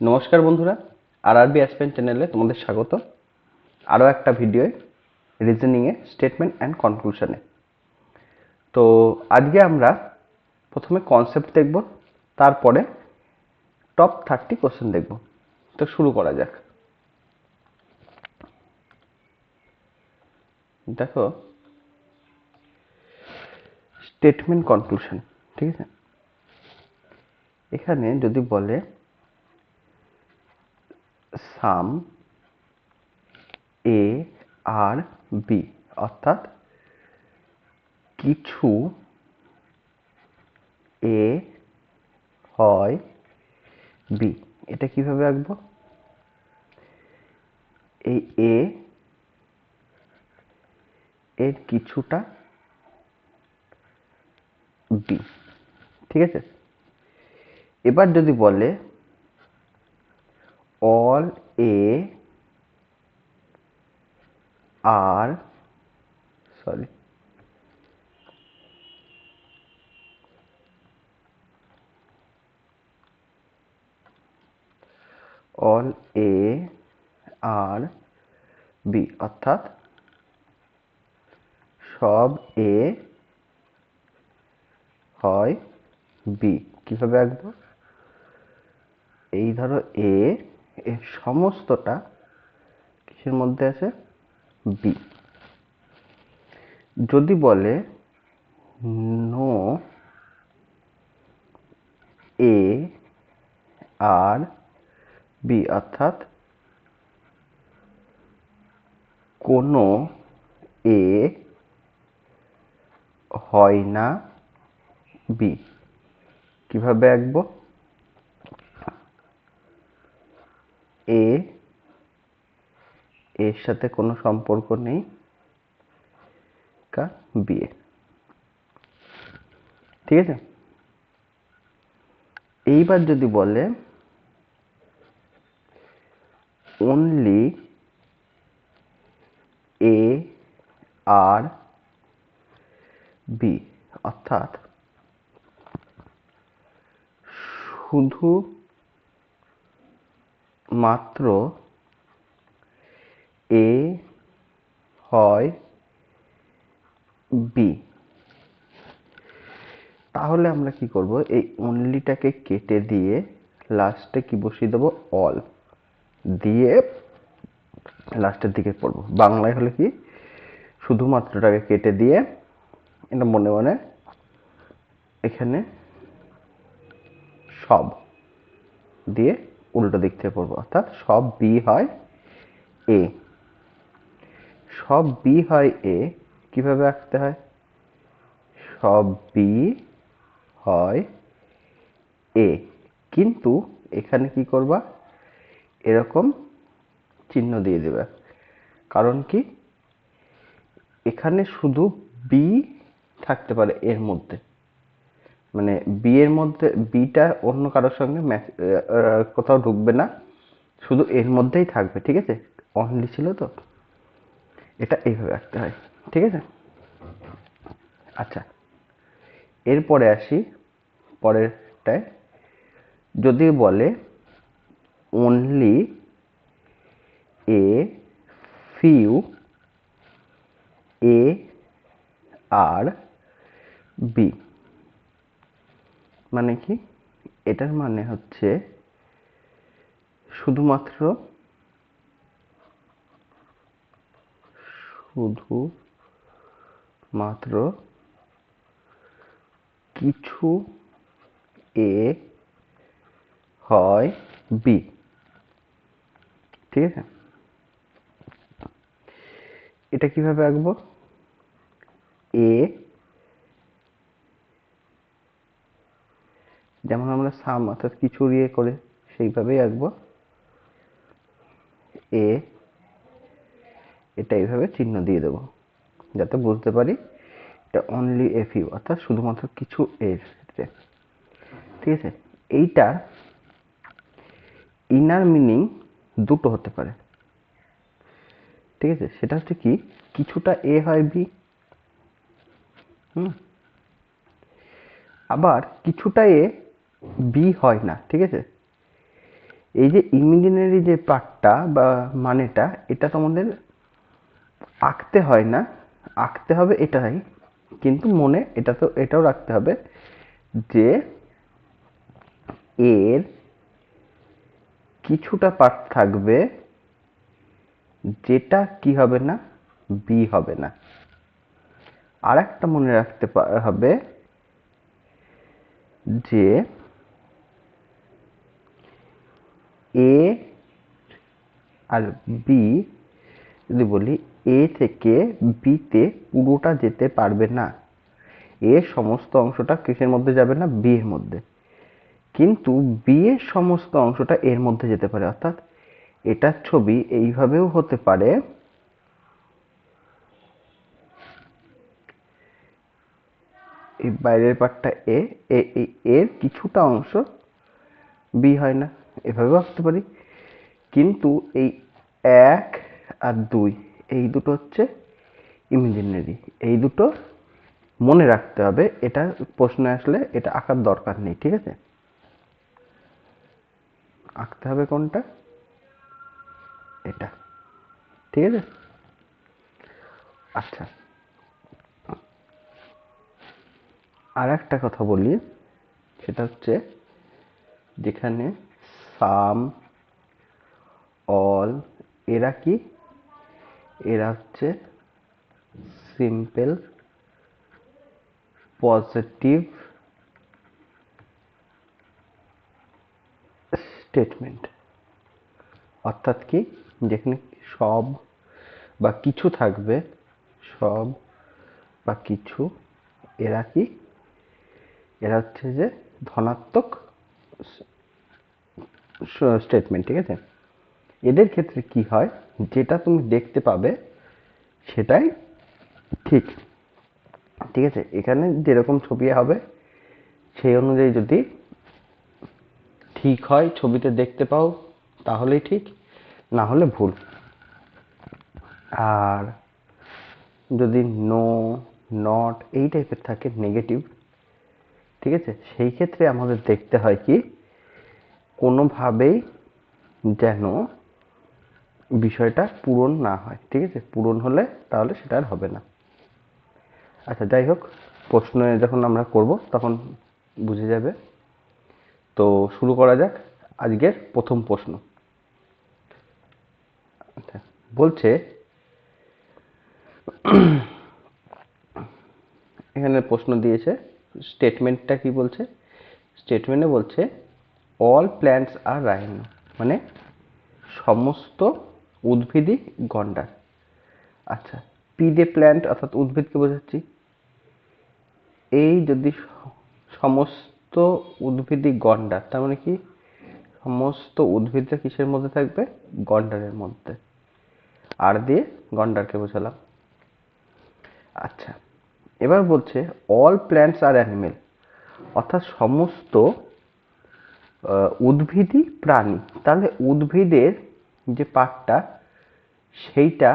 নমস্কার বন্ধুরা, RRB aspirant চ্যানেলে তোমাদের স্বাগত। আরও একটা ভিডিওয় রিজনিংয়ে স্টেটমেন্ট অ্যান্ড কনক্লুশনে। তো আজকে আমরা প্রথমে কনসেপ্ট দেখব, তারপরে টপ 30 কোশ্চেন দেখব। তো শুরু করা যাক। দেখো, স্টেটমেন্ট কনক্লুশন, ঠিক আছে। এখানে যদি বলে সাম এ আর বি, অর্থাৎ কিছু এ হয় বি, এটা কিভাবে আঁকবো? এই এ এর কিছুটা বি, ঠিক আছে। এবার যদি বলে all A R sorry all A are B, অর্থাৎ সব এ হয় বি, কিভাবে আঁকবো? এই ধরো এ এর সমস্তটা কিসের মধ্যে আছে? বি। যদি বলে নো এ আর বি, অর্থাৎ কোনো এ হয় না বি, কিভাবে আঁকবো? এ এর সাথে কোনো সম্পর্ক নেই, কা বি এ, ঠিক আছে। এইবার যদি বলে অনলি এ আর বি, অর্থাৎ শুধু মাত্র এ হয় বি, তাহলে আমরা কি করব? এই অনলিটাকে কেটে দিয়ে লাস্টে কি বসিয়ে দেবো? অল দিয়ে লাস্টের দিকে পড়বো। বাংলায় হলে কি, শুধুমাত্রটাকে কেটে দিয়ে এটা মনে মনে এখানে সব দিয়ে উল্টো দিক থেকে পড়বো, অর্থাৎ সব বি হয় এ। সব বি হয় এ কিভাবে আঁকতে হয়? সব বি হয় এ, কিন্তু এখানে কি করবা? এরকম চিহ্ন দিয়ে দেবে। কারণ কি, এখানে শুধু বি থাকতে পারে এর মধ্যে, মানে বি এর মধ্যে, বিটা অন্য কারোর সঙ্গে কোথাও ঢুকবে না, শুধু এর মধ্যেই থাকবে, ঠিক আছে। অনলি ছিল তো, এটা এইভাবে রাখতে হয়, ঠিক আছে। আচ্ছা, এরপরে আসি পরেরটায়। যদি বলে only a few A are B, মানে কি? এটার মানে হচ্ছে শুধুমাত্র কিছু এ হয় বি, ঠিক আছে। এটা কিভাবে আঁকবো? এ যেমন আমরা সাম অর্থাৎ কিছু ইয়ে করে সেইভাবেই আঁকবো। এ এটা এইভাবে চিহ্ন দিয়ে দেবো যাতে বুঝতে পারি এটা অনলি এ ফিউ, অর্থাৎ শুধুমাত্র কিছু এর ক্ষেত্রে, ঠিক আছে। এইটা ইনার মিনিং দুটো হতে পারে, ঠিক আছে। সেটা হচ্ছে কি, কিছুটা এ হয় বি, আবার কিছুটা এ বি হয় না, ঠিক আছে। এই যে ইমাজিনারি যে পার্টটা বা মানেটা, এটা তোমাদের আঁকতে হয় না, আঁকতে হবে এটাই, কিন্তু মনে এটাও রাখতে হবে যে এর কিছুটা পার্ট থাকবে যেটা কি হবে না, বি হবে না। আর একটা মনে রাখতে হবে যে এ আর বি, যদি বলি এ থেকে বিতে পুরোটা যেতে পারবে না, এর সমস্ত অংশটা কিসের মধ্যে যাবে না, বি এর মধ্যে, কিন্তু বি এর সমস্ত অংশটা এর মধ্যে যেতে পারে। অর্থাৎ এটার ছবি এইভাবেও হতে পারে, এই বাইরের পার্টটা এ, এর কিছুটা অংশ বি হয় না, এভাবেও আঁকতে পারি। কিন্তু এই 1 আর 2 এই দুটো হচ্ছে ইমাজিনারি, এই দুটো মনে রাখতে হবে। এটা প্রশ্নে আসলে এটা আঁকার দরকার নেই, ঠিক আছে? আঁকতে হবে কোনটা, এটা, ঠিক আছে? আচ্ছা, আর একটা কথা বলি, সেটা হচ্ছে যেখানে সাম, অল, এরা কি, এরা হচ্ছে সিম্পল পজিটিভ স্টেটমেন্ট। অর্থাৎ কি, যেখানে সব বা কিছু থাকবে, সব বা কিছু, এরা কি, এরা হচ্ছে যে ধনাত্মক স্টেটমেন্ট, ঠিক আছে? এদের ক্ষেত্রে কি হয়, যেটা তুমি দেখতে পাবে সেটাই ঠিক, ঠিক আছে? এখানে যেরকম ছবি হবে সেই অনুযায়ী যদি ঠিক হয়, ছবিতে দেখতে পাও, তাহলেই ঠিক, না হলে ভুল। আর যদি নো, নট এই টাইপের থাকে, নেগেটিভ, ঠিক আছে, সেই ক্ষেত্রে আমাদের দেখতে হয় কি, কোনোভাবেই যেন বিষয়টা পূরণ না হয়, ঠিক আছে? পূরণ হলে তাহলে সেটা আর হবে না। আচ্ছা, যাই হোক, প্রশ্নে যখন আমরা করব তখন বুঝে যাবে। তো শুরু করা যাক আজকের প্রথম প্রশ্ন। আচ্ছা, বলছে এখানে প্রশ্ন দিয়েছে, স্টেটমেন্টটা কি বলছে, স্টেটমেন্টে বলছে অল প্ল্যান্টস আর রাইনো, মানে সমস্ত উদ্ভিদই গন্ডার। আচ্ছা, পি দে প্ল্যান্ট অর্থাৎ উদ্ভিদকে বোঝাচ্ছি, এই যদি সমস্ত উদ্ভিদই গন্ডার, তার মানে কি সমস্ত উদ্ভিদটা কিসের মধ্যে থাকবে, গন্ডারের মধ্যে, আর দিয়ে গন্ডারকে বোঝালাম। আচ্ছা, এবার বলছে অল প্ল্যান্টস আর অ্যানিমেল, অর্থাৎ সমস্ত উদ্ভিদই প্রাণী। তাহলে উদ্ভিদের যে পার্টটা সেইটা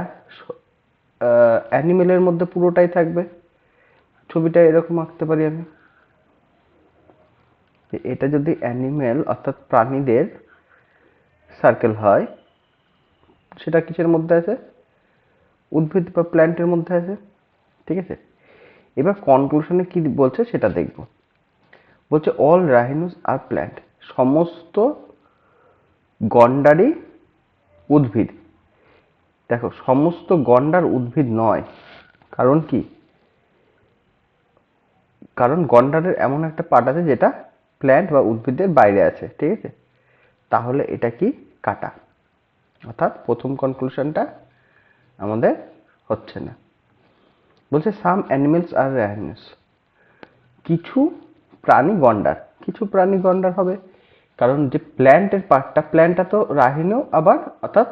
অ্যানিমেলের মধ্যে পুরোটাই থাকবে। ছবিটা এরকম আঁকতে পারি আমি, এটা যদি অ্যানিমেল অর্থাৎ প্রাণীদের সার্কেল হয়, সেটা কিসের মধ্যে আছে, উদ্ভিদ বা প্ল্যান্টের মধ্যে আছে, ঠিক আছে? এবার কনক্লুশনে কি বলছে সেটা দেখব। বলছে অল রাইনোস আর প্ল্যান্ট, সমস্ত গন্ডারই উদ্ভিদ। দেখো, সমস্ত গন্ডার উদ্ভিদ নয়, কারণ কি, কারণ গন্ডারের এমন একটা পার্ট আছে যেটা প্ল্যান্ট বা উদ্ভিদের বাইরে আছে, ঠিক আছে? তাহলে এটা কি, কাটা। অর্থাৎ প্রথম কনক্লুশনটা আমাদের হচ্ছে না। বলছে সাম অ্যানিমেলস আর রাইনোস, কিছু প্রাণী গন্ডার, কিছু প্রাণী গন্ডার হবে, কারণ যে প্ল্যান্টের পার্টটা, প্ল্যান্টটা তো রাহিনো আবার, অর্থাৎ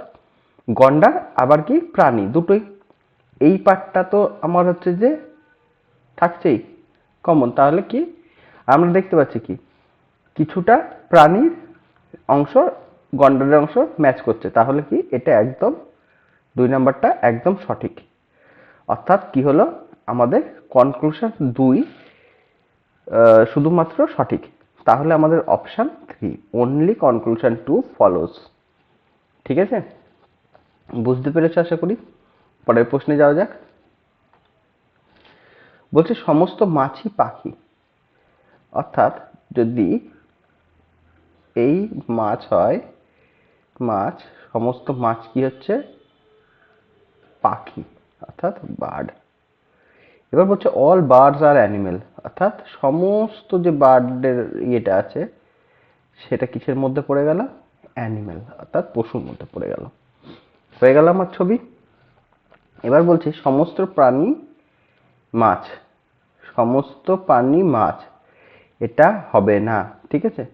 গন্ডার আবার কি প্রাণী দুটোই, এই পার্টটা তো আমার হচ্ছে যে থাকছেই কমন। তাহলে কি আমরা দেখতে পাচ্ছি কি, কিছুটা প্রাণীর অংশ গন্ডারের অংশ ম্যাচ করছে, তাহলে কি এটা একদম 2 নাম্বারটা একদম সঠিক। অর্থাৎ কি হলো, আমাদের কনক্লুশন 2 শুধুমাত্র সঠিক, তাহলে আমাদের অপশন 3, অনলি কনক্লুশন 2 ফলোস। ঠিক আছে, বুঝতে পেরেছো আশা করি। পরের প্রশ্নে যাওয়া যাক। বলছে সমস্ত মাছই পাখি, অর্থাৎ যদি এই মাছ হয় মাছ, সমস্ত মাছ কি হচ্ছে পাখি, অর্থাৎ বার্ড। এবার বলছে অল বার্ডস আর অ্যানিমেল, অর্থাৎ সমস্ত যে বার্ডের ইয়েটা আছে সেটা কিসের মধ্যে পড়ে গেল, অ্যানিমেল, অর্থাৎ পশুর মধ্যে পড়ে গেল। হয়ে গেল আমার ছবি। এবার বলছি সমস্ত প্রাণী মাছ, সমস্ত প্রাণী মাছ, এটা হবে না। ঠিক আছে,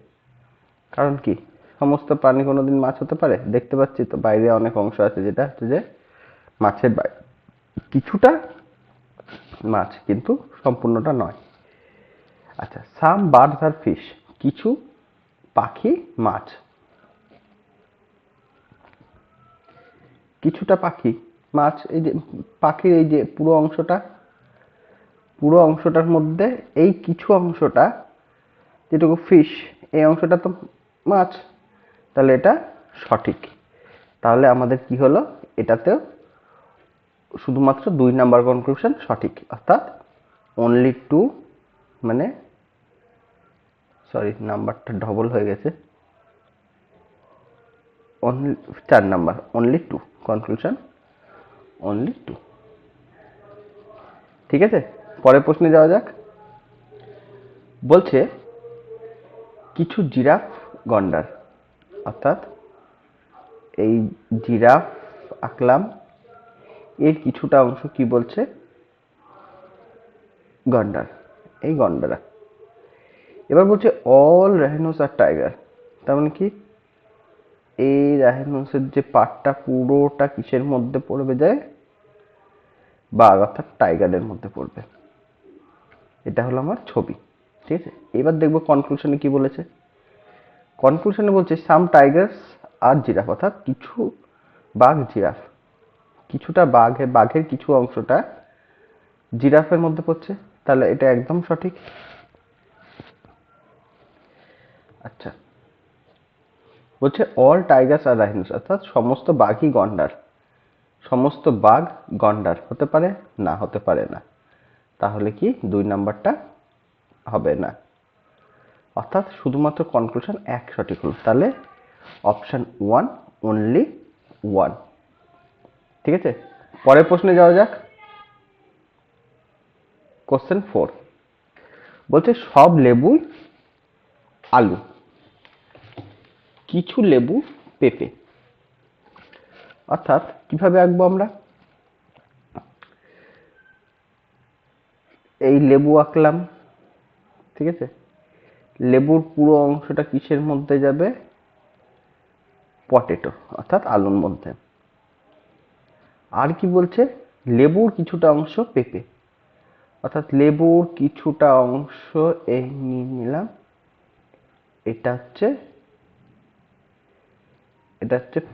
কারণ কি সমস্ত প্রাণী কোনোদিন মাছ হতে পারে? দেখতে পাচ্ছি তো বাইরে অনেক অংশ আছে যেটা হচ্ছে যে মাছের বাইরে কিছুটা মাছ, কিন্তু সম্পূর্ণটা নয়। আচ্ছা, সাম বার্ডস আর ফিশ, কিছু পাখি মাছ, কিছুটা পাখি মাছ। এই যে পাখির এই যে পুরো অংশটার মধ্যে এই কিছু অংশটা যেটুকু ফিশ, এই অংশটা তো মাছ, তাহলে এটা সঠিক। তাহলে আমাদের কি হলো, এটাতেও শুধুমাত্র 2 নাম্বার কনক্লুশন সঠিক, অর্থাৎ অনলি 2, মানে সরি নাম্বারটা ডবল হয়ে গেছে, only 4 number, only 2 conclusion, only 2। ঠিক আছে, পরের প্রশ্নে যাওয়া যাক। বলছে কিছু জিরাফ গন্ডার, অর্থাৎ এই জিরাফ আঁকলাম, এর কিছুটা অংশ কি বলছে গন্ডার, এই গন্ডারা। এবার বলছে অল রাইনোস আর টাইগার, তার মানে কি এই রাইনোসের যে পার্টটা পুরোটা কিসের মধ্যে পড়বে যায়, বাঘ অর্থাৎ টাইগারের মধ্যে পড়বে। এটা হলো আমার ছবি। ঠিক আছে, এবার দেখবো কনক্লুশনে কি বলেছে। কনক্লুশনে বলছে সাম টাইগার্স আর জিরাফ, অর্থাৎ কিছু বাঘ জিরাফ, কিছুটা বাঘের কিছু অংশটা জিরাফের মধ্যে পড়ছে, তাহলে এটা একদম সঠিক। আচ্ছা, বলছে অল টাইগার্স আর রাইনোস, অর্থাৎ সমস্ত বাঘই গন্ডার, সমস্ত বাঘ গন্ডার হতে পারে না, হতে পারে না, তাহলে কি 2 নাম্বারটা হবে না, অর্থাৎ শুধুমাত্র কনক্লুশন 1 সঠিক হলো। তাহলে অপশন 1, অনলি 1। ঠিক আছে, পরের প্রশ্নে যাওয়া যাক। কোশ্চেন 4 বলছে সব লেবু আলু, কিছু লেবু পেঁপে, অর্থাৎ কিভাবে আঁকবো আমরা, এই লেবু আঁকলাম। ঠিক আছে, লেবুর পুরো অংশটা কিসের মধ্যে যাবে, পটেটো, অর্থাৎ আলুর মধ্যে। আর কি বলছে লেবুর কিছুটা অংশ পেঁপে, অর্থাৎ লেবুর কিছুটা অংশ এই নিয়ে নিলাম, এটা হচ্ছে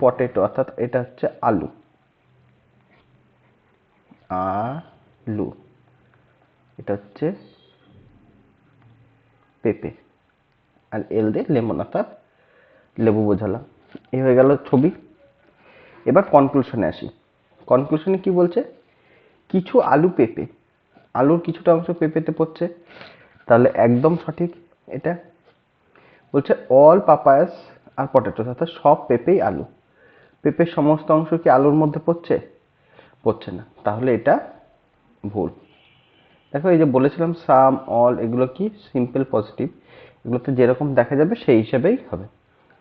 পটেটো, অর্থাৎ এটা হচ্ছে আলু, আলু, এটা হচ্ছে পেঁপে, আর এল দিয়ে লেমন, অর্থাৎ লেবু বোঝালাম। এই হয়ে গেল ছবি। এবার কনক্লুশনে আসি। কনক্লুশনে কি বলছে, কিছু আলু পেঁপে, আলুর কিছুটা অংশ পেঁপেতে পড়ছে, তাহলে একদম সঠিক এটা। বলছে অল পাপায়াস আর পটেটো, অর্থাৎ সব পেঁপেই আলু, পেঁপের সমস্ত অংশ কি আলুর মধ্যে পড়ছে, পড়ছে না, তাহলে এটা ভুল। দেখো এই যে বলেছিলাম সাম অল, এগুলো কি সিম্পল পজিটিভ, এগুলোতে যেরকম দেখা যাবে সেই হিসেবেই হবে,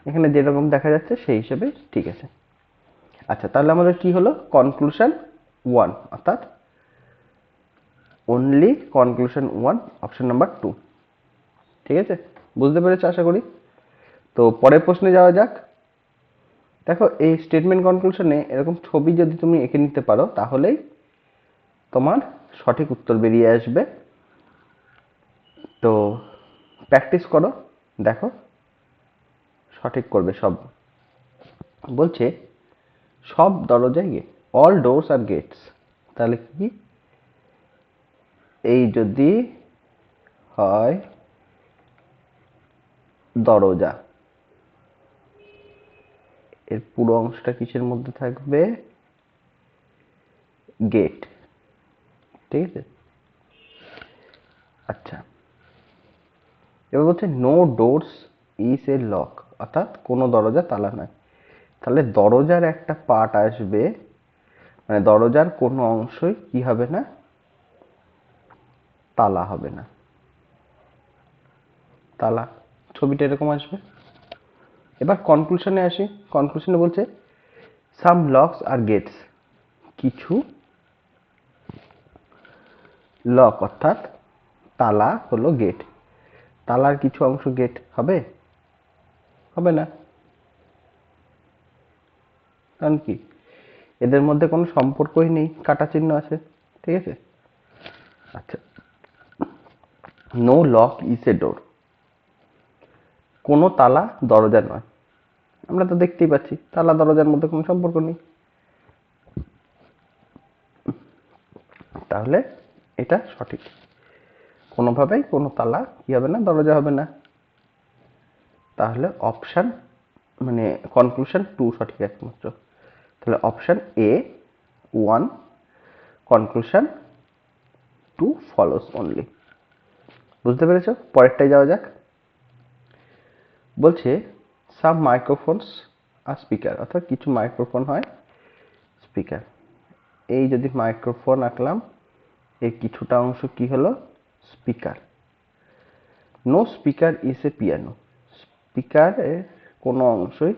এখানে যেরকম দেখা যাচ্ছে সেই হিসেবেই ঠিক আছে। আচ্ছা, তাহলে আমাদের কি হলো, কনক্লুশন 1, অর্থাৎ অনলি কনক্লুশন 1, অপশন নাম্বার 2। ঠিক আছে, বুঝতে পেরেছো আশা করি। তো পরের প্রশ্নে যাওয়া যাক। দেখো এই স্টেটমেন্ট কনক্লুশনে এরকম ছবি যদি তুমি এঁকে নিতে পারো তাহলেই তোমার সঠিক উত্তর বেরিয়ে আসবে। তো প্র্যাকটিস করো, দেখো সঠিক করবে সব। বলছে সব দরজায় গিয়ে, অল ডোরস আর গেটস, তাহলে কি এই যদি হয় দরজা, এর পুরো অংশটা কিসের মধ্যে থাকবে? গেট। ঠিক আছে। আচ্ছা, এবার বলছে no doors is a lock, অর্থাৎ কোনো দরজা তালা নয়। তাহলে দরজার একটা পার্ট আসবে, মানে দরজার কোনো অংশই কি হবে না? তালা হবে না। তালা, ছবিটা এরকম আসবে। এবার কনক্লুশনে আসি। কনক্লুশনে বলছে সাম লকস আর গেটস, কিছু লক অর্থাৎ তালা হলো গেট, তালার কিছু অংশ গেট হবে? হবে না। কারণ কি? এদের মধ্যে কোনো সম্পর্কই নেই, কাটা চিহ্ন আছে। ঠিক আছে। আচ্ছা, নো লক ইজ এ ডোর, কোনো তালা দরজা নয়। আমরা তো দেখতেই পাচ্ছি তালা দরজার মধ্যে কোনো সম্পর্ক নেই। তাহলে এটা সঠিক, কোনোভাবেই কোনো তালা কি হবে না? দরজা হবে না। তাহলে অপশন মানে কনক্লুশন 2 সঠিক একমাত্র। তাহলে option A 1, conclusion 2 follows only. বুঝতে পেরেছো? পরেরটাই যাওয়া যাক। বলছে সাম মাইক্রোফোনস আর স্পিকার, অর্থাৎ কিছু মাইক্রোফোন হয় স্পিকার। এই যদি মাইক্রোফোন আঁকলাম, এর কিছুটা অংশ কি হলো? Speaker. No speaker is a piano, স্পিকারের কোনো অংশই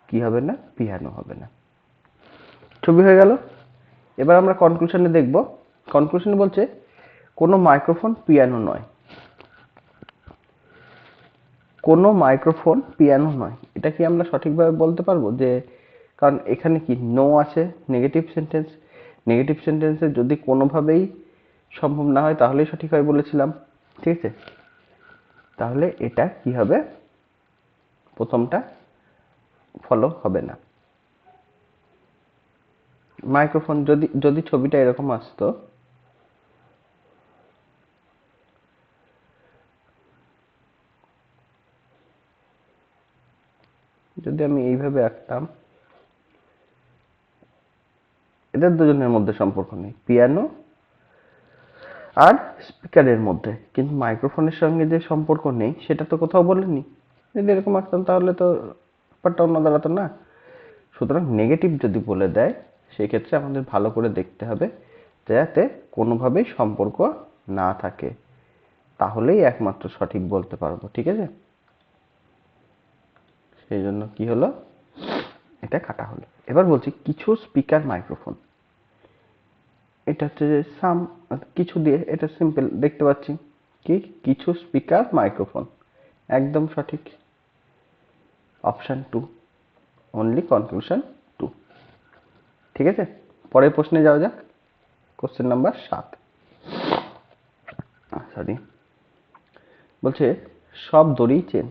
কি হবে না? পিয়ানো হবে না। ছবি হয়ে গেল। এবার আমরা কনক্লুশনে দেখব। কনক্লুশনে বলছে কোনো মাইক্রোফোন পিয়ানো নয়, কোনো মাইক্রোফোন পিয়ানো নয়। এটা কি আমরা সঠিকভাবে বলতে পারবো? যে কারণ এখানে কি নো আছে, নেগেটিভ সেন্টেন্স, নেগেটিভ সেন্টেন্সে যদি কোনোভাবেই সম্ভব না হয় তাহলেই সঠিক হয় বলেছিলাম। ঠিক আছে। তাহলে এটা কি হবে? প্রথমটা ফলো হবে না। মাইক্রোফোন যদি যদি ছবিটা এরকম আসতো, যদি আমি এইভাবে আঁকতাম, এদের দুজনের মধ্যে সম্পর্ক নেই, পিয়ানো আর স্পিকারের মধ্যে, কিন্তু মাইক্রোফোনের সঙ্গে যে সম্পর্ক নেই সেটা তো কোথাও বলেনি। যদি এরকম আঁকতাম তাহলে তো ব্যাপারটা অন্য দাঁড়াতো না। সুতরাং নেগেটিভ যদি বলে দেয় সেক্ষেত্রে আমাদের ভালো করে দেখতে হবে যাতে কোনোভাবেই সম্পর্ক না থাকে, তাহলেই একমাত্র সঠিক বলতে পারবো। ঠিক আছে। সেই জন্য কি হলো? এটা কাটা হলো। এবার বলছি কিছু স্পিকার মাইক্রোফোন, এটা হচ্ছে যে সাম কিছু দিয়ে, এটা সিম্পল দেখতে পাচ্ছি কি কিছু স্পিকার মাইক্রোফোন, একদম সঠিক। Option 2 only, conclusion 2। ঠিক আছে। পরের প্রশ্নে যাওয়া যাক। কোশ্চেন নাম্বার 7, সরি, বলছে সব দড়ি চেন,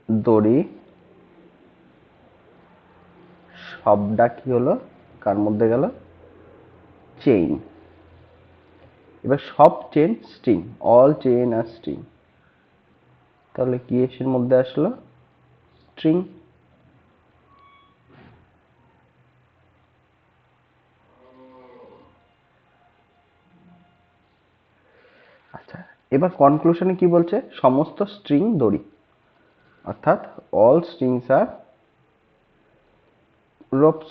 দড়ি সবটা কি হলো? কার মধ্যে গেল? চেইন। এবার সব চেন স্ট্রিং, অল চেইন আর স্ট্রিং, তাহলে কি এর মধ্যে আসলো? স্ট্রিং। আচ্ছা, এবার কনক্লুশনে কি বলছে? সমস্ত স্ট্রিং দড়ি, অর্থাৎ অল স্ট্রিংস আর রোপস,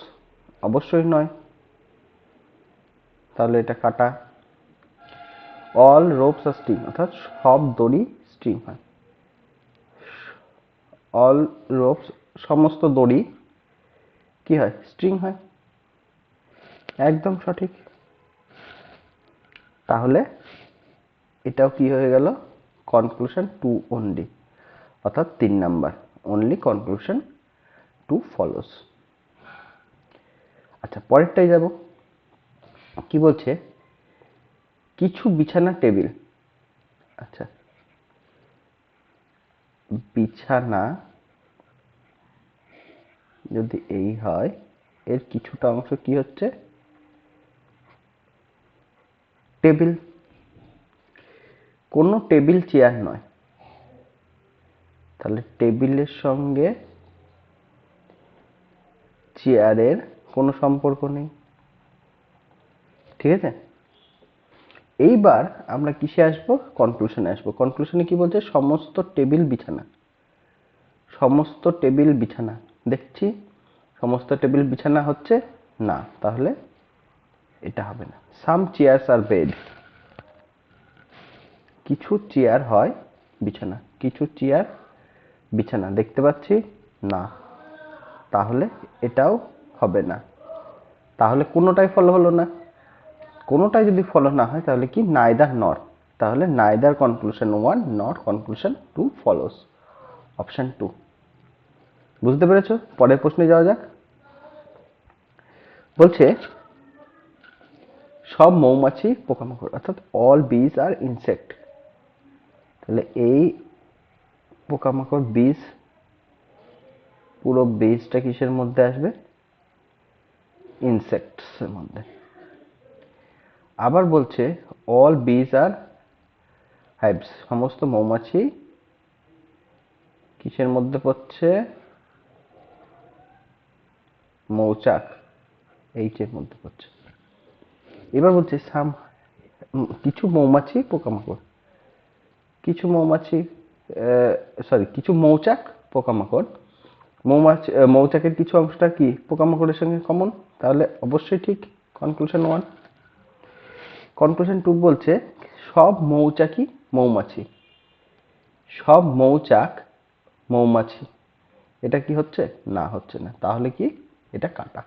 অবশ্যই নয়, তাহলে এটা কাটা। অল রোপস আর স্ট্রিং, অর্থাৎ সব দড়ি স্ট্রিং হয়। অল রোপস, সমস্ত দড়ি কি হয়? স্ট্রিং হয়। একদম সঠিক। তাহলে এটাও কি হয়ে গেল? কনক্লুশন 2 অনলি, অর্থাৎ 3 নাম্বার, অনলি কনক্লুশন 2 ফলোস। আচ্ছা, পরেরটাই যাব। কি বলছে? কিছু বিছানা টেবিল, আচ্ছা বিছানা যদি এই হয়, এর কিছুটা অংশ কি হচ্ছে? টেবিল। কোনো টেবিল চেয়ার নয়, তাহলে টেবিলের সঙ্গে চেয়ারের কোনো সম্পর্ক নেই। ঠিক আছে, এইবার আমরা কিসে আসবো? কনক্লুশনে আসবো। কনক্লুশনে কি বলছে? সমস্ত টেবিল বিছানা, সমস্ত টেবিল বিছানা। দেখছি সমস্ত টেবিল বিছানা হচ্ছে না, তাহলে এটা হবে না। সাম চেয়ারস আর বেড, কিছু চেয়ার হয় বিছানা, কিছু চেয়ার বিছানা। দেখতে পাচ্ছি না, তাহলে এটাও হবে না। তাহলে কোনোটাই ফলো হলো না। কোনোটাই যদি ফলো না হয় তাহলে কি? Neither nor. তাহলে neither conclusion 1 not conclusion 2 follows. Option 2। বুঝতে পেরেছো? পরের প্রশ্নে যাওয়া যাক। বলছে সব মৌমাছি পোকামাকড়, অর্থাৎ অল বিজ আর ইনসেক্ট। তাহলে এই পোকামাকড় বীজ, পুরো বীজটা কিসের মধ্যে আসবে? ইনসেক্টস এর মধ্যে। আবার বলছে অল বিজ আর হাইভস, সমস্ত মৌমাছি কিসের মধ্যে পড়ছে? মৌচাক, এইচ এর মধ্যে পড়ছে। এবার বলছে সাম, কিছু মৌমাছি পোকামাকড়, কিছু মৌমাছি কিছু মৌচাক পোকামাকড়। মৌচাকের কিছু অংশটা কি পোকামাকড়ের সঙ্গে কমন, তাহলে অবশ্যই ঠিক। কনক্লুশন 1। কনক্লুশন 2 বলছে সব মৌচাকই মৌমাছি, সব মৌচাক মৌমাছি। এটা কি হচ্ছে? না, হচ্ছে না। তাহলে কি? এটা কাটা।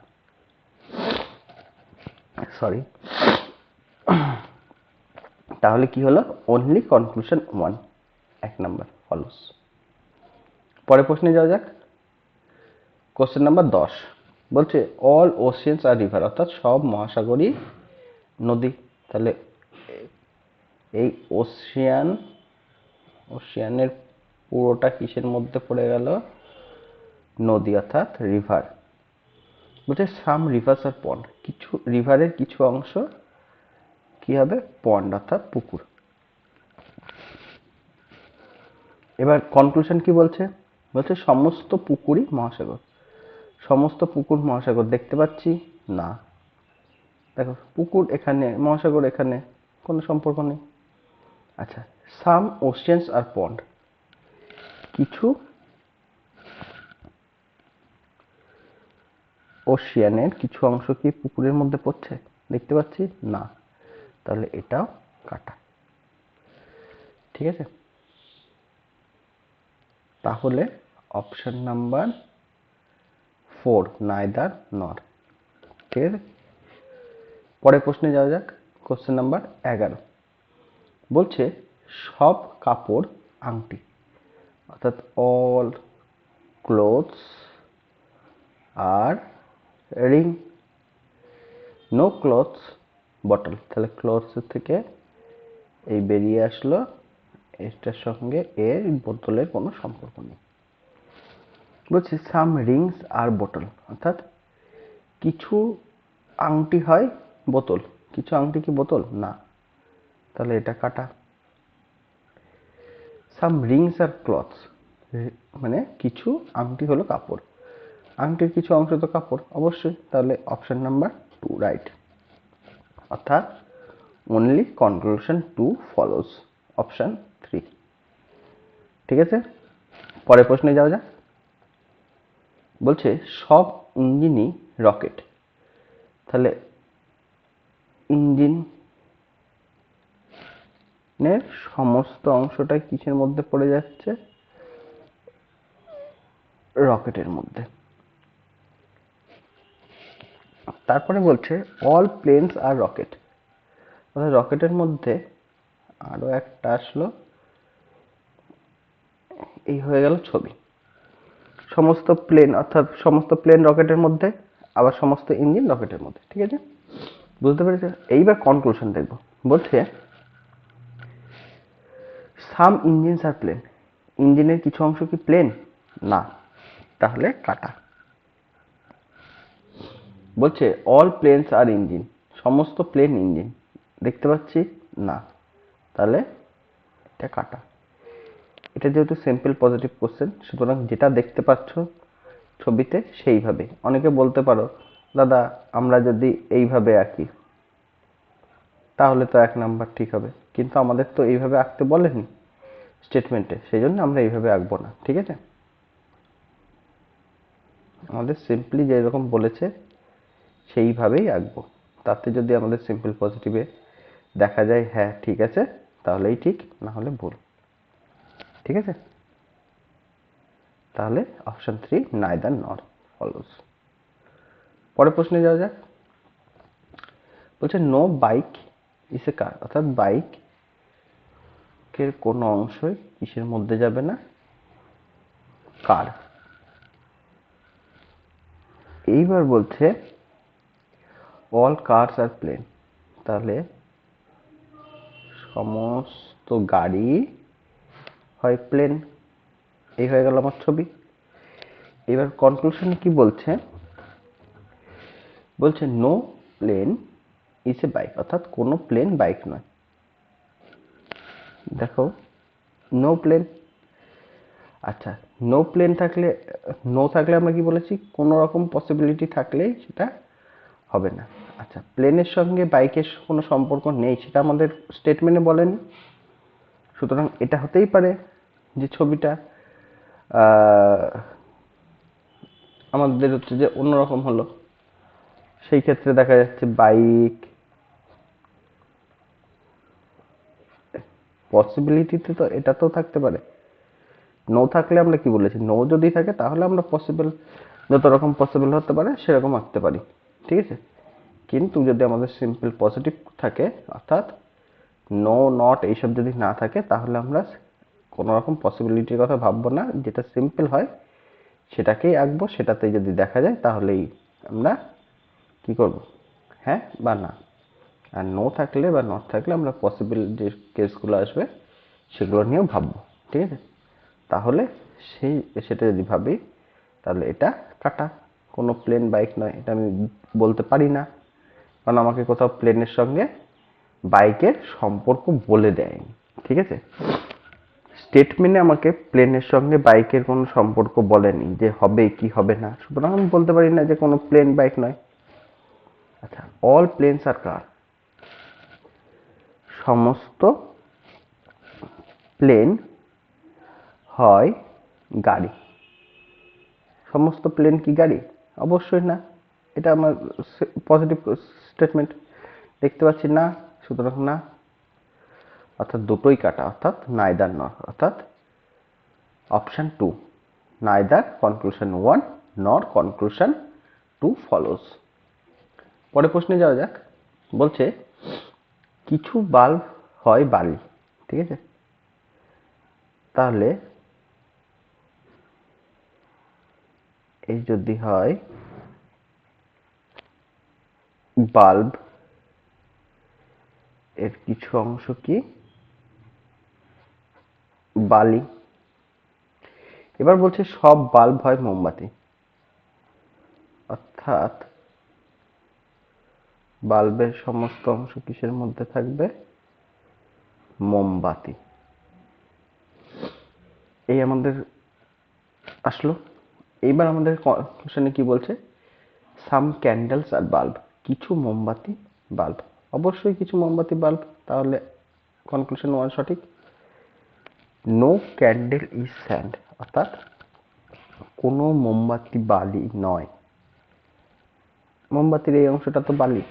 সরি, তাহলে কি হলো? Only conclusion 1, 1 number follows. পরের প্রশ্নে যাওয়া যাক। কোশ্চেন নাম্বার 10 বলছে অল ওশিয়ানস আর রিভার, অর্থাৎ সব মহাসাগরই নদী। তাহলে এই ওশিয়ানের পুরোটা কিসের মধ্যে পড়ে গেল? নদী, অর্থাৎ রিভার। বলছে সাম রিভার্স আর পন্ড, কিছু রিভারের কিছু অংশ কি হবে? পন্ড, অর্থাৎ পুকুর। এবার কনক্লুশন কি বলছে? বলছে সমস্ত পুকুরই মহাসাগর, সমস্ত পুকুর মহাসাগর। দেখতে পাচ্ছি না, দেখো পুকুর এখানে, মহাসাগর এখানে, কোনো সম্পর্ক নেই। আচ্ছা, সাম ওশিয়ানস আর পন্ড, কিছু ওশিয়ানের কিছু অংশ কি পুকুরের মধ্যে পড়ছে? দেখতে পাচ্ছি না, তাহলে এটাও কাটা। ঠিক আছে, তাহলে অপশন নাম্বার 4 নাইদার নর। ঠিক আছে, পরের প্রশ্নে যাওয়া যাক। কোশ্চেন নাম্বার 11 বলছে সব কাপড় আংটি, অর্থাৎ অল ক্লোথস আর রিং, নো ক্লথস বটল। তাহলে ক্লথস থেকে এই বেরিয়ে আসলো, এটার সঙ্গে এর বোতলের কোনো সম্পর্ক নেই। বলছি সাম রিংস আর বোতল, অর্থাৎ কিছু আংটি হয় বোতল, কিছু আংটি কি বোতল? না, তাহলে এটা কাটা। সাম রিংস আর ক্লথস, মানে কিছু আংটি হলো কাপড়, আংটির কিছু অংশ তো কাপড় অবশ্যই, তাহলে অপশন নাম্বার 2 রাইট। অর্থাৎ অনলি কনক্লুশন 2 ফলোস, অপশন 3। ঠিক আছে, পরের প্রশ্নে যাওয়া যাক। বলছে সব ইঞ্জিনই রকেট, তাহলে ইঞ্জিনের সমস্ত অংশটাই কিসের মধ্যে পড়ে যাচ্ছে? রকেটের মধ্যে। তারপরে বলছে অল প্লেনস আর রকেট, অর্থাৎ রকেটের মধ্যে আরো একটা আসলো, এই হয়ে গেল ছবি। সমস্ত প্লেন, অর্থাৎ সমস্ত প্লেন রকেটের মধ্যে, আবার সমস্ত ইঞ্জিন রকেটের মধ্যে। ঠিক আছে, বুঝতে পেরেছো? এইবার কনক্লুশন দেখব। বলছে সাম ইঞ্জিনস আর প্লেন, ইঞ্জিনের কিছু অংশ কি প্লেন? না, তাহলে কাটা। বলছে অল প্লেনস আর ইঞ্জিন, সমস্ত প্লেন ইঞ্জিন। দেখতে পাচ্ছি না, তাহলে এটা কাটা। এটা যেহেতু সিম্পল পজিটিভ কোশ্চেন, সুতরাং যেটা দেখতে পাচ্ছ ছবিতে সেইভাবে। অনেকে বলতে পারো দাদা আমরা যদি এইভাবে আঁকি তাহলে তো 1 নাম্বার ঠিক হবে, কিন্তু আমাদের তো এইভাবে আঁকতে বলেনি স্টেটমেন্টে, সেই জন্য আমরা এইভাবে আঁকবো না। ঠিক আছে, আমাদের সিম্পলি যেরকম বলেছে সেইভাবেই আঁকবো। তাতে যদি আমাদের সিম্পল পজিটিভে দেখা যায় হ্যাঁ ঠিক আছে, তাহলেই ঠিক, না হলে ভুল। ঠিক আছে, তাহলে অপশন 3 নাইদার নর ফলোস। পরের প্রশ্নে যাওয়া যাক। বলছে নো বাইক ইজ এ কার, অর্থাৎ বাইকের কোনো অংশই কিসের মধ্যে যাবে না, কার। এইবার বলছে অল কার্স আর প্লেন, তাহলে সমস্ত গাড়ি হয় প্লেন। এই হয়ে গেল আমার ছবি। এবার কনক্লুশনে কি বলছে, বলছে no plane is a bike, অর্থাৎ কোনো প্লেন বাইক নয়। দেখো নো প্লেন, আচ্ছা নো প্লেন থাকলে, নো থাকলে আমরা কি বলেছি, কোনো রকম পসিবিলিটি থাকলেই সেটা হবে না। আচ্ছা প্লেনের সঙ্গে বাইকের কোনো সম্পর্ক নেই সেটা আমাদের স্টেটমেন্টে বলেনি, সুতরাং এটা হতেই পারে যে ছবিটা আমাদের হচ্ছে যে অন্যরকম হলো। সেই ক্ষেত্রে দেখা যাচ্ছে বাইক, পসিবিলিটিতে তো এটা তো থাকতে পারে। নো থাকলে আমরা কি বলেছি, নো যদি থাকে তাহলে আমরা পসিবল যত রকম পসিবল হতে পারে সেরকম আঁকতে পারি। ঠিক আছে, কিন্তু যদি আমাদের সিম্পল পজিটিভ থাকে, অর্থাৎ নো নট এইসব যদি না থাকে, তাহলে আমরা কোনো রকম পসিবিলিটির কথা ভাববো না, যেটা সিম্পল হয় সেটাকেই আঁকবো। সেটাতে যদি দেখা যায় তাহলেই আমরা কি করব, হ্যাঁ বা না। আর নো থাকলে বা নট থাকলে আমরা পসিবল যে কেসগুলো আসবে সেগুলো নিয়েও ভাববো। ঠিক আছে, তাহলে সেটা যদি ভাবি তাহলে এটা কাটা, কোনো প্লেন বাইক নয়, এটা আমি বলতে পারি না, কারণ আমাকে কোথাও প্লেনের সঙ্গে বাইকের সম্পর্ক বলে দেয়নি। ঠিক আছে, স্টেটমেন্টে আমাকে প্লেনের সঙ্গে বাইকের কোনো সম্পর্ক বলেনি যে হবে কি হবে না, সুতরাং আমি বলতে পারি না যে কোনো প্লেন বাইক নয়। আচ্ছা অল প্লেনস আর কার, সমস্ত প্লেন হয় গাড়ি। সমস্ত প্লেন কি গাড়ি? অবশ্যই না, এটা আমার পজিটিভ স্টেটমেন্ট। দেখতে পাচ্ছি না, সুতরাং না, অর্থাৎ দুটোই কাটা, অর্থাৎ নাইদার নর, অর্থাৎ অপশন 2 নাইদার কনক্লুশন 1 নর কনক্লুশন 2 ফলোস। পরের প্রশ্নে যাওয়া যাক। বলছে কিছু বাল্ব হয় বালি। ঠিক আছে, তাহলে এই যদি হয় বাল্ব, এর কিছু অংশ কি বালি। এবার বলছে সব বাল্ব হয় মোমবাতি, অর্থাৎ বাল্বের সমস্ত অংশ কিসের মধ্যে থাকবে, মোমবাতি। এই আমাদের আসলো। এইবার আমাদের কোশ্চেনে কি বলছে, সাম ক্যান্ডেলস আর বাল্ব, কিছু মোমবাতি বাল্ব। অবশ্যই কিছু মোমবাতি বাল্ব, তাহলে কনক্লুশন 1 সঠিক। নো ক্যান্ডেল ইজ স্যান্ড, অর্থাৎ কোনো মোমবাতি বালি নয়। মোমবাতির এই অংশটা তো বালি,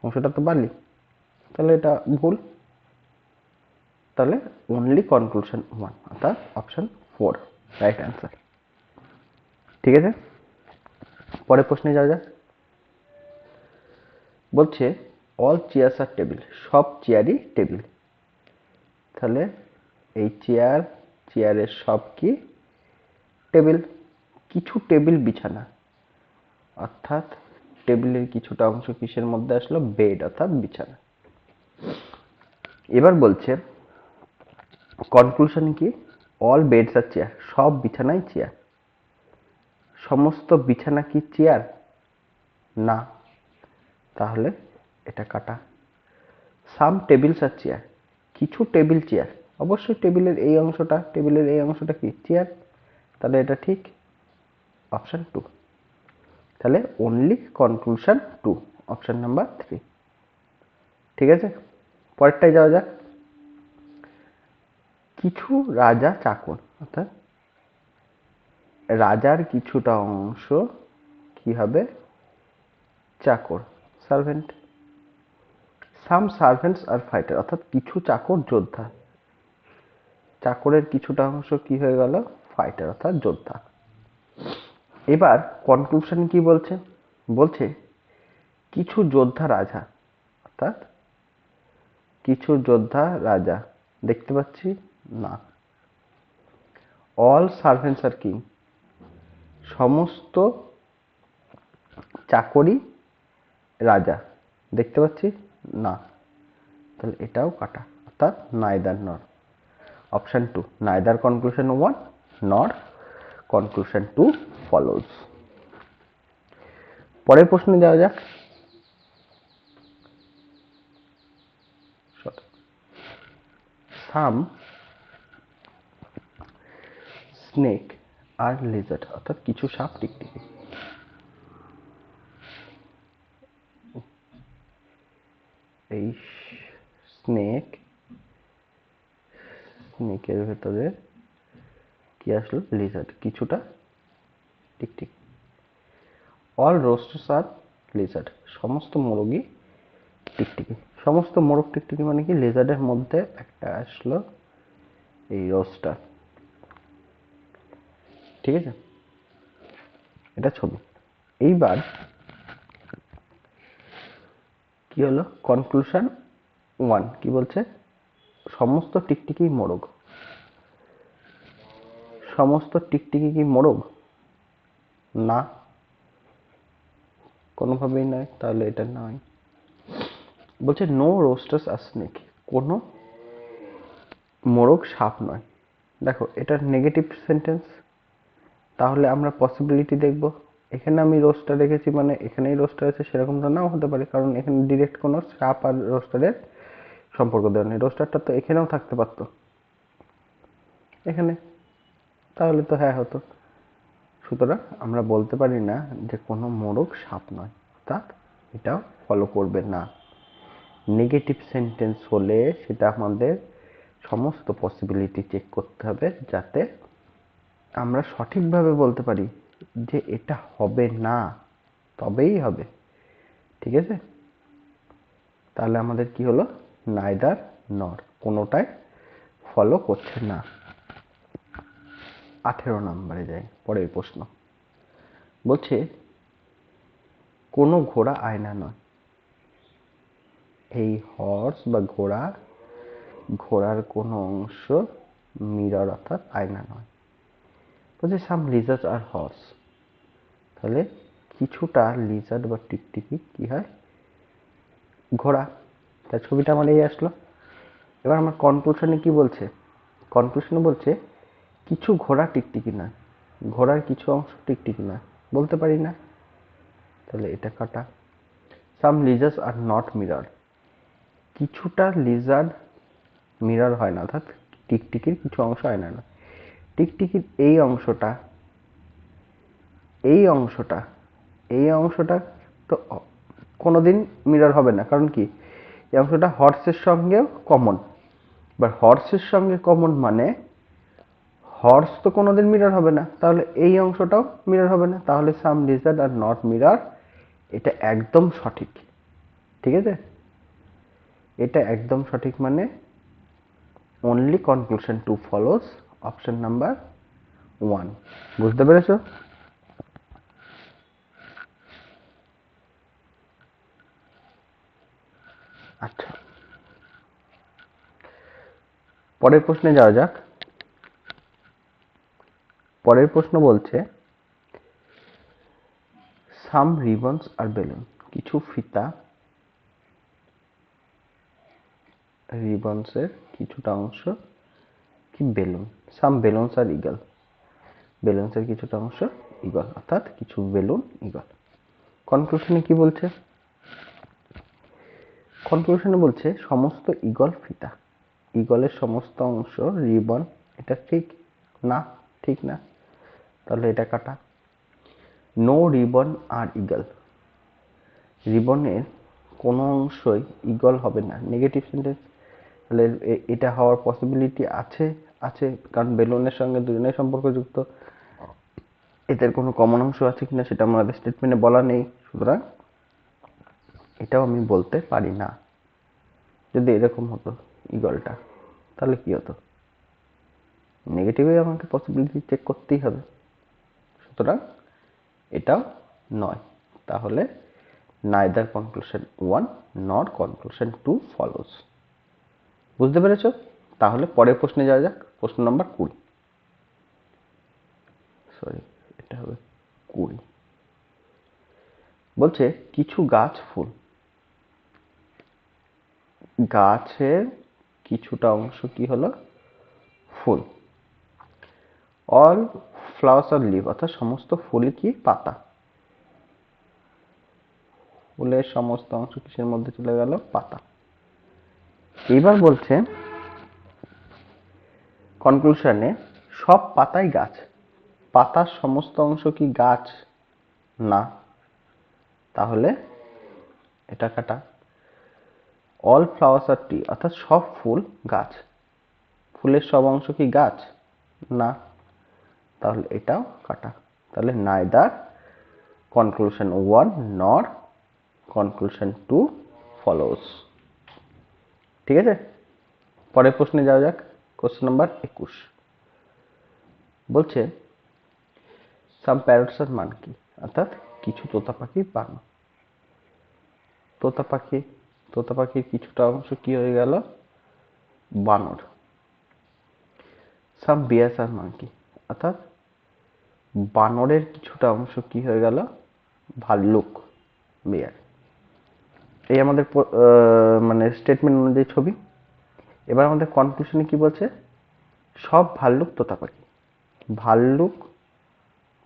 অংশটা তো বালি, তাহলে এটা ভুল। তাহলে অনলি কনক্লুশন 1, অর্থাৎ অপশন 4 রাইট অ্যান্সার। ঠিক আছে, পরের প্রশ্নে যাওয়া যাক। বলছে অল চেয়ার্স আর টেবিল, সব চেয়ারই টেবিল। তাহলে এই চেয়ারের সব কি টেবিল। কিছু টেবিল বিছানা, অর্থাৎ টেবিলের কিছুটা অংশ কিসের মধ্যে আসলো, বেড অর্থাৎ বিছানা। এবার বলছে কনক্লুশন কি, অল বেডস আর চেয়ার, সব বিছানাই চেয়ার। সমস্ত বিছানা কি চেয়ার? না, তাহলে এটা কাটা। সাম টেবিলস আর চেয়ার, কিছু টেবিল চেয়ার, অবশ্যই টেবিলের এই অংশটা কি চেয়ার, তাহলে এটা ঠিক অপশন 2। তাহলে অনলি কনক্লুশন 2, অপশন নাম্বার 3। ঠিক আছে, পরেরটায় যাওয়া যাক। কিছু রাজা চাকর, অর্থাৎ রাজার কিছুটা অংশ কি হবে চাকর, সার্ভেন্ট। সাম সার্ভেন্টস আর ফাইটার, অর্থাৎ কিছু চাকর যোদ্ধা, চাকরের কিছুটা অংশ কি হয়ে গেল ফাইটার অর্থাৎ যোদ্ধা। এবার কনক্লুশন কি বলছে, বলছে কিছু যোদ্ধা রাজা, অর্থাৎ কিছু যোদ্ধা রাজা, দেখতে পাচ্ছি না। অল সার্ভেন্টস আর কিং, সমস্ত চাকরি রাজা, দেখতে পাচ্ছি না, তাহলে এটাও কাটা, অর্থাৎ নাইদার নর, অপশন 2, নাইদার কনক্লুশন 1 নর কনক্লুশন 2 ফলোজ। পরের প্রশ্নে যাওয়া যাক। সাম স্নেক আর লিজার্ড, অর্থাৎ কিছু সাপ টিকটিকি। এই স্নেকের ভেতরে কি আসলো লিজার্ড, কিছুটা টিকটিক। অল রোস্টার্স আর লিজার্ড, সমস্ত মোরগই টিকটিকি। সমস্ত মোরগ টিকটিকি মানে কি, লিজার্ডের মধ্যে একটা আসলো এই রোস্টার। ঠিক আছে, এটা ছবি। এইবার কি হলো কনক্লুশন 1 কি বলছে, সমস্ত টিকটিকি মোরগ, সমস্ত টিকটিকি কি মোরগ না, কোনোভাবেই নয়, তাহলে এটা নয়। বলছে নো রোস্টার্স আর স্নেক, কোনো মোরগ সাপ নয়। দেখো এটা নেগেটিভ সেন্টেন্স, তাহলে আমরা পসিবিলিটি দেখব। এখানে আমি রোস্টার রেখেছি মানে এখানেই রোস্টার আছে সেরকমটা নাও হতে পারে, কারণ এখানে ডিরেক্ট কোনো সাপ আর রোস্টারের সম্পর্ক দেওয়া নেই। রোস্টারটা তো এখানেও থাকতে পারতো এখানে, তাহলে তো হ্যাঁ হতো। সুতরাং আমরা বলতে পারি না যে কোনো মোরগ সাপ নয়, অর্থাৎ এটাও ফলো করবে না। নেগেটিভ সেন্টেন্স হলে সেটা আমাদের সমস্ত পসিবিলিটি চেক করতে হবে যাতে আমরা সঠিকভাবে বলতে পারি যে এটা হবে না, তবেই হবে। ঠিক আছে, তাহলে আমাদের কি হলো নাইদার নর, কোনোটাই ফলো করছে না। 18 নম্বরে যাই, পরের প্রশ্ন বলছে কোনো ঘোড়া আয়না নয়। এই হর্স বা ঘোড়ার কোনো অংশ মিরর অর্থাৎ আয়না নয়। বলছে সাম লিজার্ড আর হর্স, তাহলে কিছুটা লিজার্ড বা টিকটিকি কি হয় ঘোড়া, তার ছবিটা আমার এই আসলো। এবার আমার কনক্লুশনে কি বলছে, কনক্লুশনে বলছে কিছু ঘোড়া টিকটিকি নয়, ঘোড়ার কিছু অংশ টিকটিকি নয়, বলতে পারি না, তাহলে এটা কাটা। সাম লিজার্ডস আর নট মিরর, কিছুটা লিজার্ড মিরর হয় না, অর্থাৎ টিকটিকির কিছু অংশ আয়না না। টিকটিকির এই অংশটা এই অংশটা এই অংশটা তো কোনোদিন মিরর হবে না, কারণ কি এই অংশটা হর্সের সঙ্গেও কমন। এবার হর্সের সঙ্গে কমন মানে হর্স তো কোনোদিন মিরর হবে না, তাহলে এই অংশটাও মিরর হবে না, তাহলে সাম লিজার্ড আর নট মিরর, এটা একদম সঠিক। ঠিক আছে, এটা একদম সঠিক মানে only conclusion 2 follows, option number 1। বুঝতে পেরেছো? আচ্ছা, পরের প্রশ্নে যাওয়া যাক। পরের প্রশ্ন বলছে সাম রিবনস আর বেলুন, কিছু ফিতা, রিবনসের কিছুটা অংশ কি বেলুন। সাম বেলুনস আর ইগল, বেলুনসের কিছুটা অংশ ইগল, অর্থাৎ কিছু বেলুন ইগল। কনক্লুশনে কি বলছে, কনক্লুশনে বলছে সমস্ত ইগল ফিতা, ঈগলের সমস্ত অংশ রিবন, এটা ঠিক না, ঠিক না, তাহলে এটা কাটা। নো রিবন আর ঈগল, রিবনের কোনো অংশই ঈগল হবে না, নেগেটিভ সেন্টেন্স। তাহলে এটা হওয়ার পসিবিলিটি আছে, আছে, কারণ বেলুনের সঙ্গে দুজনের সম্পর্কযুক্ত। এদের কোনো কমন অংশ আছে কিনা সেটা আমাদের স্টেটমেন্টে বলা নেই, সুতরাং এটাও আমি বলতে পারি না। যদি এরকম হতো ঈগলটা, তাহলে কি হতো, নেগেটিভে আমাকে পসিবিলিটি চেক করতেই হবে, সুতরাং এটাও নয়। তাহলে neither conclusion 1 nor conclusion 2 follows। বুঝতে পেরেছো? তাহলে পরের প্রশ্নে যাওয়া যাক, প্রশ্ন নাম্বার 20। সরি, এটা হবে 20। বলছে কিছু গাছ ফুল, গাছের কিছুটা অংশ কি হলো, ফুল। অল ফ্লাওয়ার্স আর লিভ, অর্থাৎ সমস্ত ফুলই কি, পাতা। ফুলের সমস্ত অংশ কিসের মধ্যে চলে গেল, পাতা। এবার বলছে কনক্লুশনে সব পাতাই গাছ, পাতার সমস্ত অংশ কি গাছ, না, তাহলে এটা কাটা। অল ফ্লাওয়ার্স আর ট্রি, অর্থাৎ সব ফুল গাছ, ফুলের সব অংশ কি গাছ, না, তাহলে এটাও কাটা। তাহলে neither conclusion 1 nor conclusion 2 follows। ঠিক আছে, পরের প্রশ্নে যাওয়া যাক, কোশ্চেন নাম্বার 21। বলছে some parrots are monkey, অর্থাৎ কিছু তোতা পাখি বানর। তোতা পাখির কিছুটা অংশ কি হয়ে গেল, বানর। some bears are monkey, অর্থাৎ বানরের কিছুটা অংশ কি হয়ে গেল, ভাল্লুক, বিয়ার। এই আমাদের মানে স্টেটমেন্ট অনুযায়ী ছবি। এবার আমাদের কনক্লুশনে কি বলছে, সব ভাল্লুক তোতা পাখি। ভাল্লুক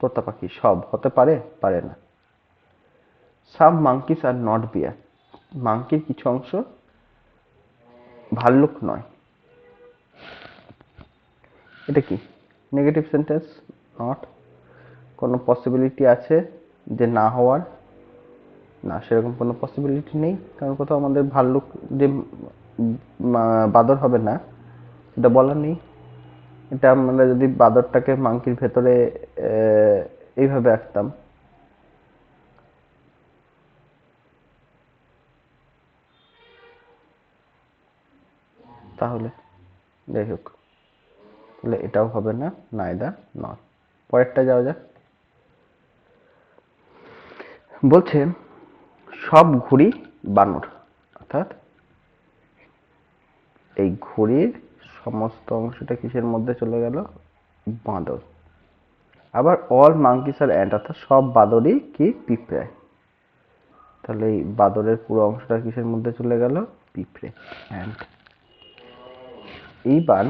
তোতা পাখি সব হতে পারে, পারে না। সাম মাঙ্কিস আর নট বিয়ার, মাঙ্কির কিছু অংশ ভাল্লুক নয়। এটা কি, নেগেটিভ সেন্টেন্স, নট। কোনো পসিবিলিটি আছে যে না হওয়ার, না, সেরকম কোনো পসিবিলিটি নেই, কারণ কোথাও আমাদের ভাল্লুক যে বাদর হবে না এটা বলার নেই। এটা আমরা যদি বাদরটাকে মাংকির ভেতরে এইভাবে আঁকতাম, তাহলে যাই হোক, তাহলে এটাও হবে না, neither nor। পরেরটা যাওয়া যাক। বলছে সব ঘুড়ি বানর, অর্থাৎ এই ঘুড়ির সমস্ত অংশটা কিসের মধ্যে চলে গেল, বাঁদর। আবার অল মাঙ্কিস আর অ্যান্ট, অর্থাৎ সব বাদরই কি, পিঁপড়ে। তাহলে এই বাদরের পুরো অংশটা কিসের মধ্যে চলে গেল, পিঁপড়ে, অ্যান্ট। এইবার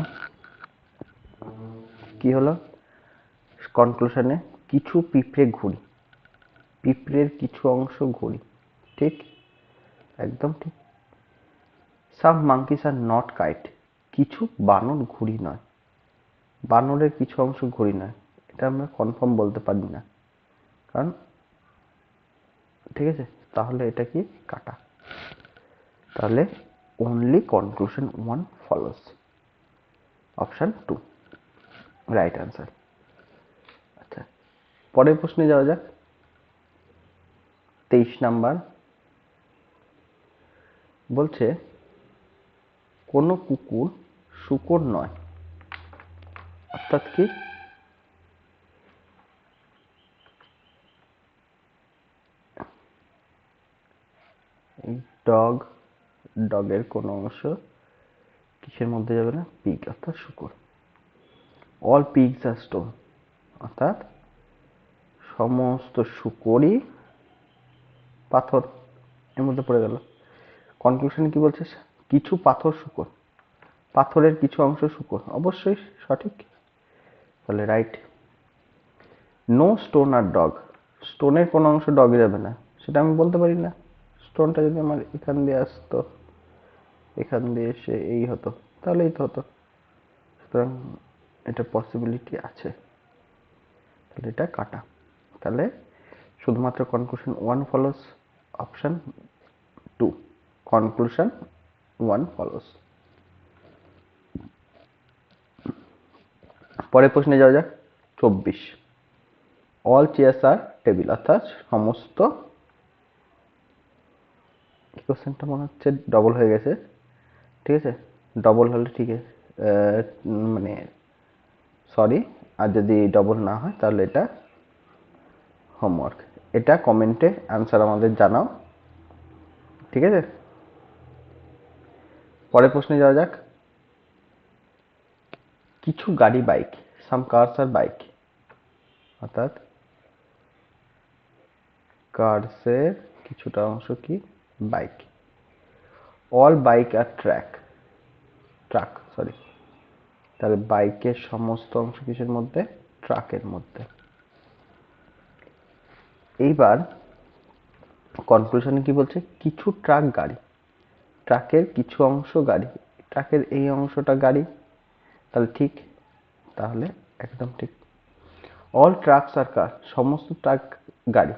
কি হলো কনক্লুশনে, কিছু পিঁপড়ে ঘুড়ি, পিঁপড়ের কিছু অংশ ঘুড়ি, ঠিক, একদম ঠিক। সাম মাঙ্কিস আর নট কাইট, কিছু বানর ঘুড়ি নয়, বানরের কিছু অংশ ঘুড়ি নয়, এটা আমরা কনফার্ম বলতে পারি না, কারণ, ঠিক আছে, তাহলে এটা কি, কাটা। তাহলে only conclusion 1 follows, option 2 right answer. আচ্ছা, পরের প্রশ্নে যাওয়া যাক, 23 নাম্বার। বলছে কোনো কুকুর শূকর নয়, অর্থাৎ কি, ডগ, ডগের কোনো অংশ কিসের মধ্যে যাবে না, পিগ, অর্থাৎ শূকর। অল পিগস আর স্টোন, অর্থাৎ সমস্ত শূকরই পাথর, এর মধ্যে পড়ে গেল। কনক্লুশনে কি বলছে, কিছু পাথর শূকর, পাথরের কিছু অংশ শূকর, অবশ্যই সঠিক, তাহলে রাইট। নো স্টোন আর ডগ, স্টোনের কোনো অংশ ডগে যাবে না, সেটা আমি বলতে পারি না। স্টোনটা যদি আমার এখান দিয়ে আসতো, এখান দিয়ে এসে এই হতো, তাহলেই তো হতো। সুতরাং এটা পসিবিলিটি আছে, তাহলে এটা কাটা। তাহলে শুধুমাত্র conclusion 1 follows, option 2 conclusion 1 follows. পরের প্রশ্নে যাওয়া যাক। 24 অল চেয়ার্স আর টেবিল, অর্থাৎ সমস্ত, কোশ্চেনটা মনে হচ্ছে ডবল হয়ে গেছে, ঠিক আছে, ডবল হলে ঠিক আছে, মানে সরি, আর যদি ডবল না হয় তাহলে এটা হোমওয়ার্ক। এটা কমেন্টে অ্যান্সার আমাদের জানাও, ঠিক আছে। পরের প্রশ্নে যাওয়া যাক। কিছু গাড়ি বাইক, সাম কার্স আর বাইক, অর্থাৎ কার্সের কিছুটা অংশ কি বাইক। অল বাইক আর ট্রাক সরি, তাহলে বাইকের সমস্ত অংশ কিসের মধ্যে, ট্রাকের মধ্যে। এইবার কনক্লুশনে কি বলছে, কিছু ট্রাক গাড়ি, ট্রাকের কিছু অংশ গাড়ি, ট্রাকের এই অংশটা গাড়ি, তাহলে ঠিক, তাহলে একদম ঠিক। অল ট্রাকস আর কার, সমস্ত ট্রাক গাড়ি,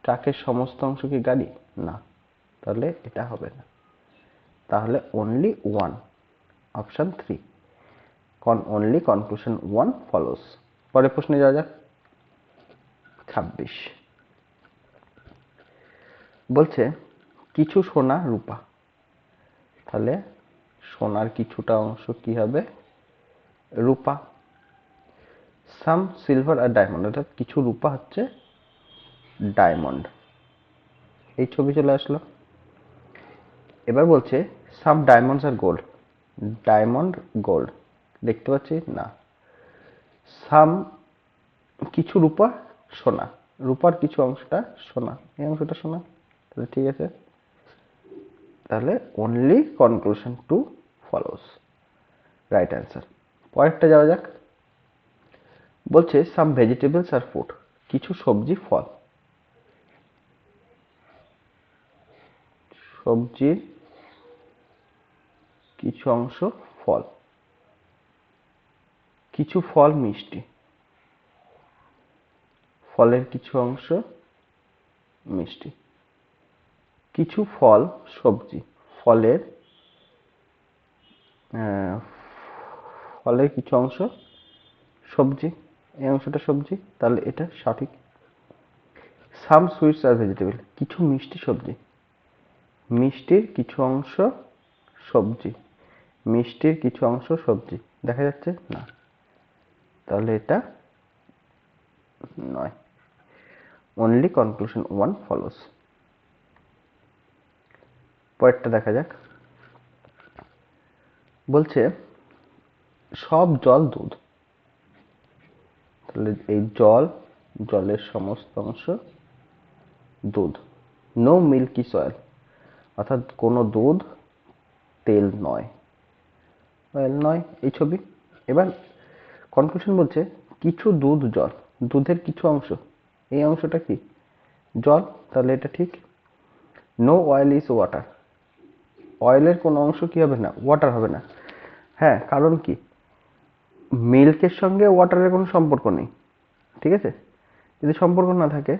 ট্রাকের সমস্ত অংশ কি গাড়ি না, তাহলে এটা হবে না। তাহলে only 1, option 3 only conclusion 1 follows. পরের প্রশ্নে যাওয়া যাক। 26 বলছে কিছু সোনা রূপা, তাহলে সোনার কিছুটা অংশ কি হবে, রূপা। সাম সিলভার আর ডায়মন্ড, অর্থাৎ কিছু রূপা হচ্ছে ডায়মন্ড। এই ছবি চলে আসলো। এবার বলছে সাম ডায়মন্ডস আর গোল্ড, ডায়মন্ড গোল্ড দেখতে পাচ্ছি না। সাম কিছু রূপা সোনা, রূপার কিছু অংশটা সোনা, এই অংশটা সোনা, তাহলে ঠিক আছে। তাহলে only conclusion 2 follows, right answer. পরেরটা যাওয়া যাক। বলছে সাম ভেজিটেবলস আর ফুড, কিছু সবজি ফল, সবজির কিছু অংশ ফল, কিছু ফল মিষ্টি, ফলের কিছু অংশ মিষ্টি, কিছু ফল সবজি, ফলের ফলের কিছু অংশ সবজি, এই অংশটা সবজি, তাহলে এটা সঠিক। সাম সুইটস আর ভেজিটেবল, কিছু মিষ্টি সবজি, মিষ্টির কিছু অংশ সবজি, মিষ্টির কিছু অংশ সবজি দেখা যাচ্ছে না, তাহলে এটা নয়। Only conclusion 1 follows. পরেরটা দেখা যাক। বলছে সব জল দুধ, তাহলে এই জলের সমস্ত অংশ দুধ। নো মিল্কি সয়েল, অর্থাৎ কোনো দুধ তেল নয়, অয়েল নয়, এই ছবি। এবার কনক্লুশন বলছে কিছু দুধ জল, দুধের কিছু অংশ, এই অংশটা কি জল, তাহলে এটা ঠিক। নো অয়েল ইজ ওয়াটার, অয়েলের কোনো অংশ কি হবে না, ওয়াটার হবে না। হ্যাঁ, কারণ কি, মিল্কের সঙ্গে ওয়াটারের কোনো সম্পর্ক নেই, ঠিক আছে। যদি সম্পর্ক না থাকে,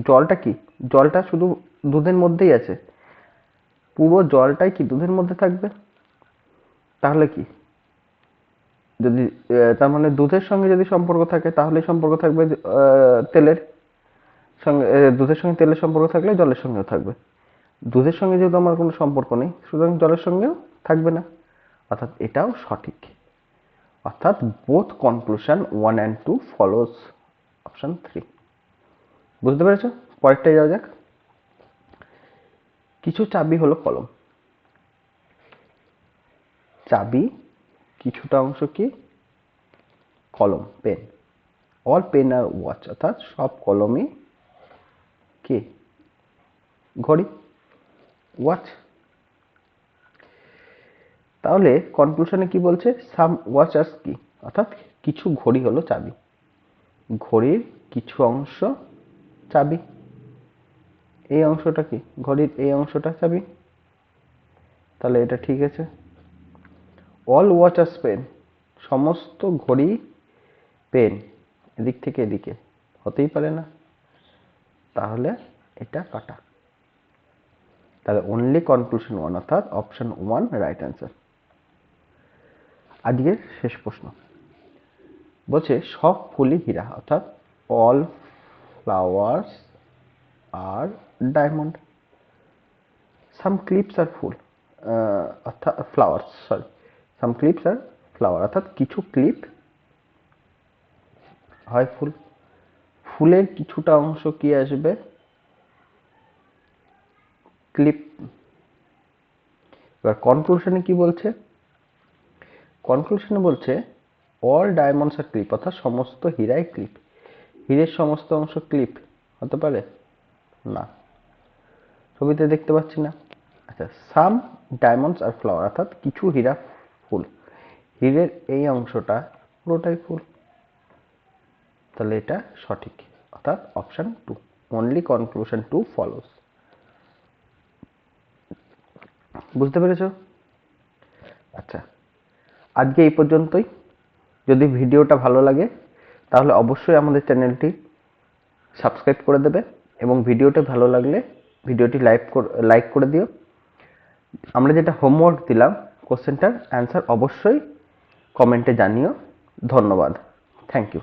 জলটা কি, জলটা শুধু দুধের মধ্যেই আছে, পুরো জলটাই কি দুধের মধ্যে থাকবে, তাহলে কি, যদি তার মানে দুধের সঙ্গে যদি সম্পর্ক থাকে তাহলে সম্পর্ক থাকবে তেলের সঙ্গে, দুধের সঙ্গে তেলের সম্পর্ক থাকলে জলের সঙ্গেও থাকবে। দুধের সঙ্গে যেহেতু আমার কোনো সম্পর্ক নেই, সুতরাং জলের সঙ্গেও থাকবে না, অর্থাৎ এটাও সঠিক। অর্থাৎ both conclusion 1 and 2 follows, option 3। বুঝতে পেরেছো? পরেরটাই যাওয়া যাক। কিছু চাবি হলো কলম, চাবি কিছুটা অংশ কি কলম, পেন। অল পেন আর ওয়াচ, অর্থাৎ সব কলমই কি ঘড়ি, ওয়াচ। তাহলে কনক্লুশনে কি বলছে, সাম ওয়াচার্স কি, অর্থাৎ কিছু ঘড়ি হলো চাবি, ঘড়ির কিছু অংশ চাবি, এই অংশটা কি ঘড়ির এই অংশটা চাবি, তাহলে এটা ঠিক আছে। অল ওয়াচ আর পেন, সমস্ত ঘড়ি পেন, এদিক থেকে এদিকে হতেই পারে না, তাহলে এটা কাটা। তাহলে অনলি কনক্লুশন 1 অর্থাৎ অপশন 1 রাইট অ্যান্সার। আজকের শেষ প্রশ্ন বলছে সব ফুলই হীরা অর্থাৎ অল ফ্লাওয়ার্স আর ডায়মন্ড। সাম ক্লিপস আর ফুল অর্থাৎ ফ্লাওয়ার্স, সরি, সাম ক্লিপস আর ফ্লাওয়ার অর্থাৎ কিছু ক্লিপ হয় ফুল, ফুলের কিছুটা অংশ কি আসবে, ক্লিপ। এবার কনক্লুশনে কি বলছে, কনক্লুশনে বলছে অল ডায়মন্ডস আর ক্লিপ অর্থাৎ সমস্ত হীরাই ক্লিপ। হীরের সমস্ত অংশ ক্লিপ হতে পারে না, ছবিতে দেখতে পাচ্ছি না। আচ্ছা, সাম ডায়মন্ডস আর ফ্লাওয়ার অর্থাৎ কিছু হীরা ফুল, হীরের এই অংশটা পুরোটাই ফুল, তাহলে এটা সঠিক অর্থাৎ অপশন 2 অনলি কনক্লুশন 2 ফলোস। বুঝতে পেরেছো? আচ্ছা, আজকে এই পর্যন্তই। যদি ভিডিওটা ভালো লাগে তাহলে অবশ্যই আমাদের চ্যানেলটি সাবস্ক্রাইব করে দেবে এবং ভিডিওটা ভালো লাগলে ভিডিওটি লাইক করে দিও। আমরা যেটা হোমওয়ার্ক দিলাম কোশ্চেনটার অ্যান্সার অবশ্যই কমেন্টে জানিও। ধন্যবাদ, থ্যাংক ইউ।